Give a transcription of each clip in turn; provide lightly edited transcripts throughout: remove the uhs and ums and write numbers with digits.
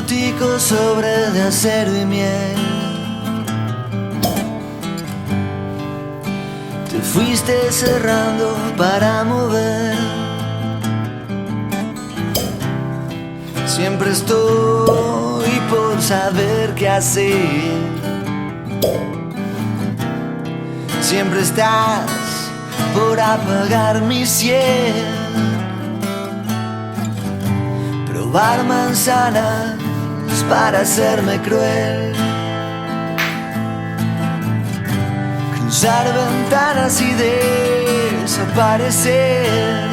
frutico sobre de acero y miel. Te fuiste cerrando para mover. Siempre estoy por saber qué hacer. Siempre estás por apagar mi cielo. Probar manzanas para hacerme cruel. Cruzar ventanas y desaparecer.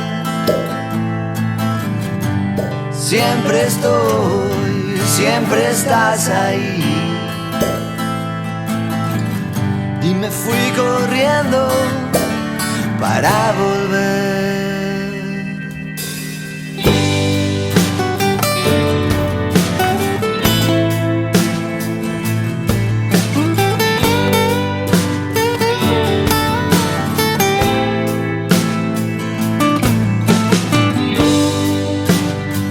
Siempre estoy, siempre estás ahí. Y me fui corriendo para volver.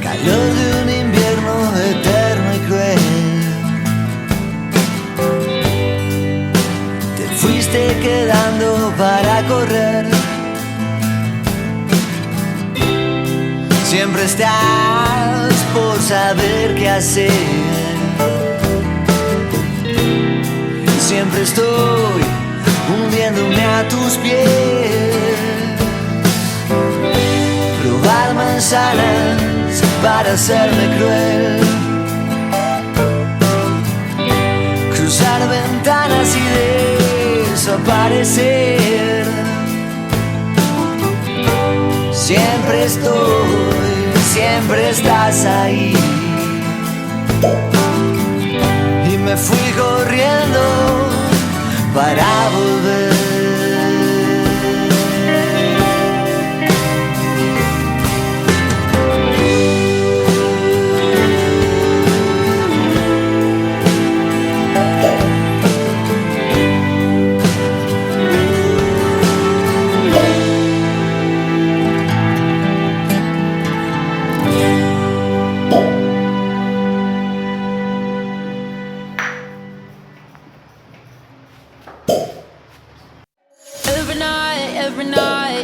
Calor de un invierno eterno y cruel. Te fuiste quedando para correr. Siempre estás por saber qué hacer. Siempre estoy hundiéndome a tus pies. Probar manzanas para hacerme cruel. Cruzar ventanas y desaparecer. Siempre estoy, siempre estás ahí. Y me fui corriendo para volver.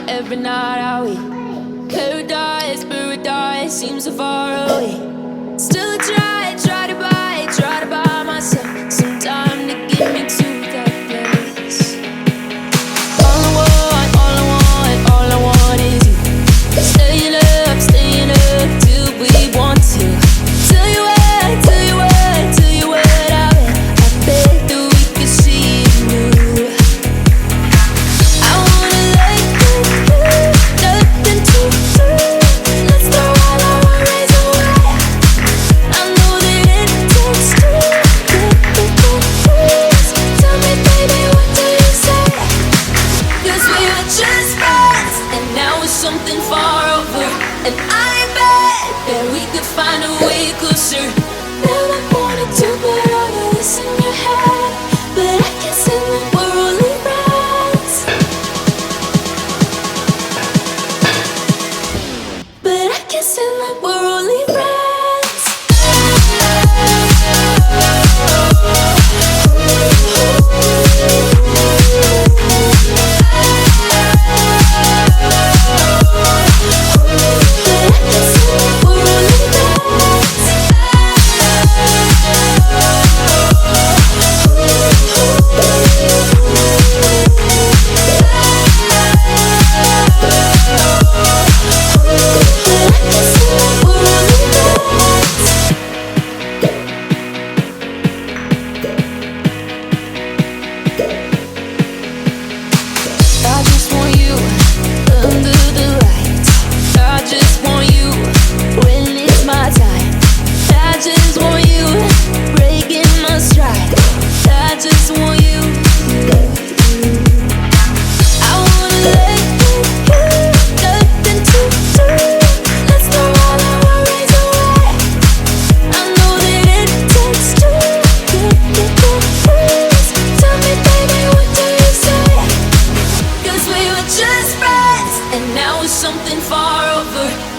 Every night I wait. Paradise seems so far away. Still I try to buy myself some time to get me to that place. All I want is you. Staying up till we want to. Tell you what I bet that we could see it new. I wanna let you do nothing to do. Let's throw all our worries away. I know that it takes two to get the truth. Tell me, baby, what do you say? 'Cause we were just friends, and now it's something far over. And I bet that we could find a way closer. Never wanted to put all of this in your head, but I can see that we're only friends. But I can see that we're only friends.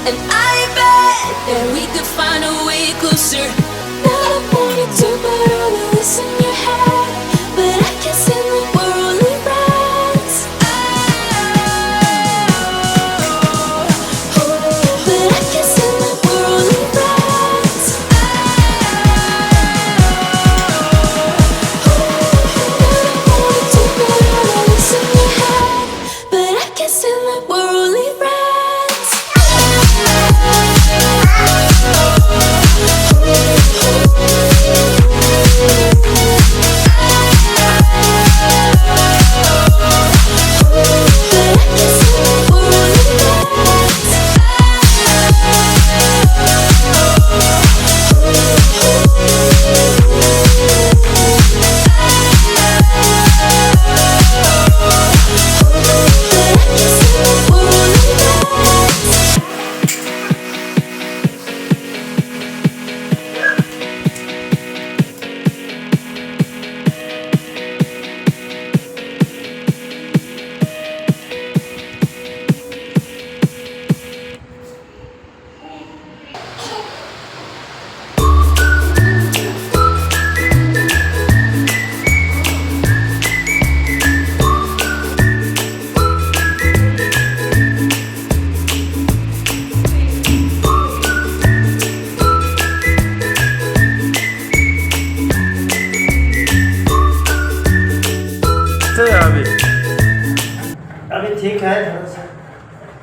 And I bet that we could find a way closer.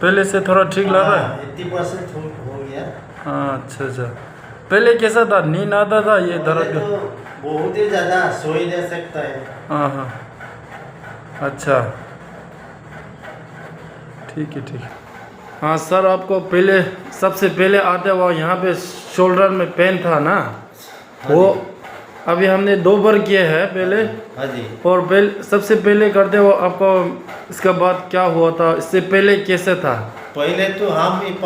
पहले से थोड़ा ठीक लग रहा है? 80% हो गया। हाँ, अच्छा। पहले कैसा था, नींद आता था ये दर्द? तो बहुत ही ज़्यादा सो ही नहीं सकता है। हाँ, अच्छा, ठीक है। हाँ सर, आपको पहले सबसे पहले आते हुआ यहाँ पे शोल्डर में पेन था ना, वो अभी हमने 2 बार किए हैं पहले। हाँ जी। और सबसे पहले करते हो आपको, इसके बाद क्या हुआ था, इससे पहले कैसे था? पहले तो हम एक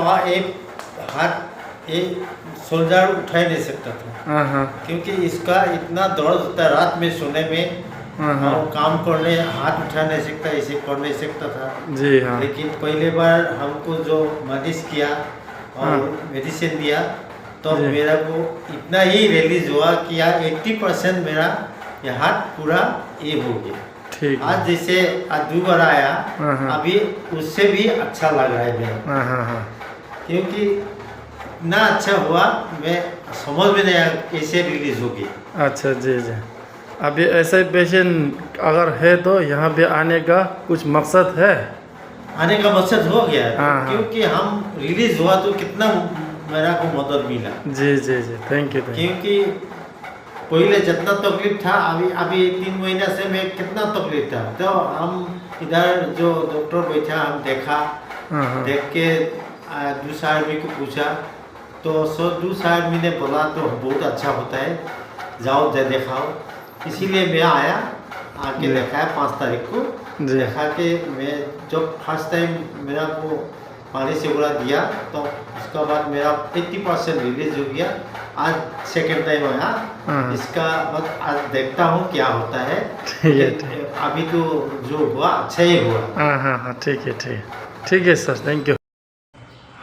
हाथ एक शोल्डर उठा ही नहीं सकता था। हाँ, क्योंकि इसका इतना दर्द होता है रात में सोने में। हाँ, और काम करने हाथ उठा नहीं सकता, इसे कर नहीं सकता था जी। हाँ, लेकिन पहले बार हमको जो मालिश किया और हाँ। मेडिसिन दिया तो जी। मेरा को इतना ही रिलीज हुआ कि 80% मेरा ये हाथ पूरा ये हो गया। ठीक है। आज जैसे आज 2 बार आया, हाँ। अभी उससे भी अच्छा लग रहा है मेरा। हाँ, क्योंकि इतना अच्छा हुआ, मैं समझ में नहीं आया कैसे रिलीज हो गया। अच्छा, जी। अभी ऐसे पेशेंट अगर है तो यहाँ पे आने का कुछ मकसद है? आने का मकसद हो गया है। हाँ। क्योंकि हम रिलीज हुआ तो कितना मेरा को मदद मिला। जी, थैंक यू। क्योंकि पहले जितना तकलीफ था, अभी 3 महीना से मैं कितना तकलीफ था, तो हम इधर जो डॉक्टर बैठा हम देखा। हाँ। देख के दूसरा आदमी को पूछा तो दूसरा आदमी ने बोला तो बहुत अच्छा होता है, जाओ दिखाओ। इसीलिए मैं आया, आके दिखाया 5 तारीख को। जी। देखा के मैं जब फर्स्ट टाइम मेरा को पानी से उड़ा दिया तो उसका बाद मेरा 80% रिलीज हो गया। आज सेकेंड टाइम आया। हाँ। इसका बाद आज देखता हूँ क्या होता है। ठीक है। अभी तो जो हुआ अच्छा ही हुआ। हाँ, ठीक है सर, थैंक यू।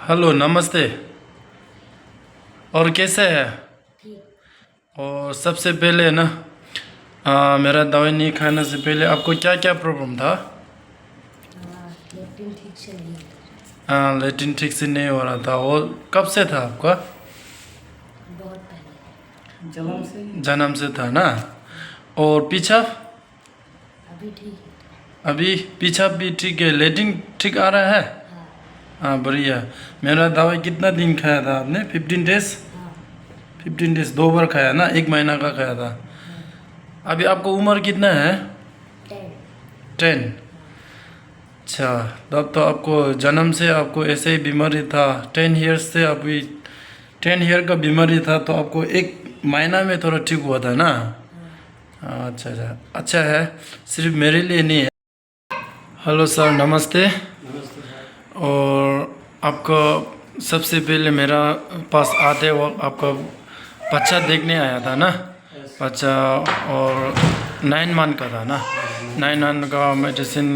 हेलो, नमस्ते। और कैसे है? और सबसे पहले ना, मेरा दवाई नहीं खाने से पहले आपको क्या क्या प्रॉब्लम था? लेटिन ठीक से नहीं होता। लेटिन ठीक से नहीं हो रहा था। और कब से था आपका? बहुत पहले जन्म से था ना? और पीछा? अभी ठीक है। अभी पीछा भी ठीक है, लेटिन ठीक आ रहा है? हाँ, बढ़िया। मेरा दवाई कितना दिन खाया था आपने? 15 डेज? 15 डेज 2 बार खाया ना, 1 महीना का खाया था। अभी आपको उम्र कितना है? 10। अच्छा, तब तो आपको जन्म से आपको ऐसे ही बीमारी था। 10 ईयर्स से अभी 10 ईयर का बीमारी था, तो आपको 1 महीना में थोड़ा ठीक हुआ था ना? अच्छा है, सिर्फ मेरे लिए नहीं है। हेलो सर, नमस्ते। और आपको सबसे पहले मेरा पास आते वक्त आपका बच्चा देखने आया था ना? बच्चा और 9 मंथ का था ना? 9 मंथ का मेडिसिन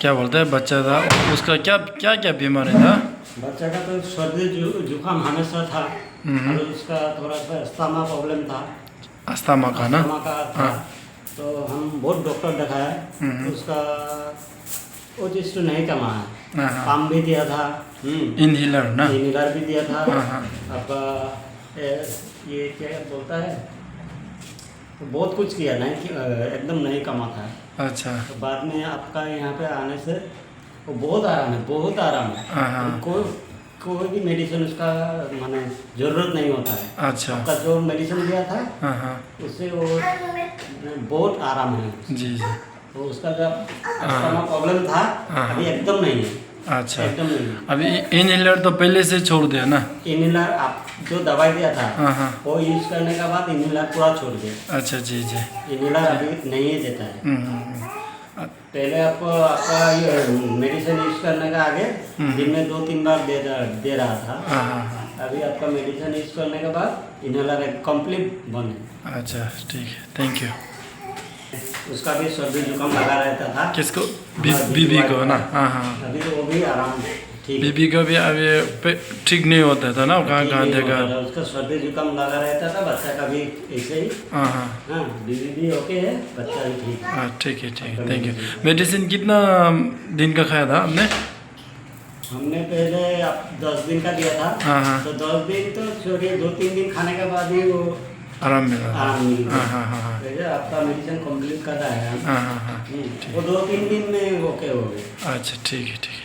क्या बोलते हैं बच्चा था, उसका क्या बीमारी था? बच्चा का तो सर्दी जुकाम हमेशा था और उसका थोड़ा सा अस्थमा प्रॉब्लम था। अस्थमा का ना? अस्थमा का था। तो हम बहुत डॉक्टर दिखाया, तो उसका वो चीज़ तो नहीं कमा है। काम भी दिया था, इनहेलर ना? इनहेलर भी दिया था। आपका ये क्या बोलता है, तो बहुत कुछ किया, नहीं एकदम नहीं कमा था। अच्छा। तो बाद में आपका यहाँ पे आने से वो बहुत आराम है। कोई भी मेडिसिन उसका माने ज़रूरत नहीं होता है। अच्छा। आपका जो मेडिसिन दिया था उससे वो बहुत आराम है। जी। तो उसका जब प्रॉब्लम था, अभी एकदम नहीं है। अच्छा, एकदम नहीं है। अभी इनहेलर तो पहले से छोड़ दिया ना? इनहेलर आप जो दवाई दिया था वो यूज करने के बाद इनहेलर पूरा छोड़ दिया। अच्छा, जी। इनहेलर अभी नहीं देता है। पहले आपका ये मेडिसिन यूज करने का आगे दिन में 2-3 बार दे रहा था। अभी आपका मेडिसिन यूज करने के बाद इनहेलर कंप्लीट बंद है। अच्छा, ठीक है, थैंक यू। उसका भी सर्दी जुकाम लगा रहता था। किसको? बीबी को ना? हाँ। अभी तो वो भी आराम ठीक। बीबी का भी अभी ठीक नहीं होता था ना? कहाँ देखा? उसका सर्दी जुकाम लगा रहता था, बच्चा का भी ऐसे ही। हाँ, बीबी भी ओके है, बच्चा भी ठीक है। हाँ, ठीक है, थैंक यू। मेडिसिन कितना दिन का खाया था आपने? हमने पहले 10 दिन का दिया था। तो 10 दिन तो छोड़िए, 2-3 दिन खाने के बाद ही वो आराम मिला? आराम मिल गया। हाँ। पहले आपका मेडिसिन कंप्लीट कर रहा है। हाँ। वो 2-3 दिन में ओके हो गए। अच्छा, ठीक है।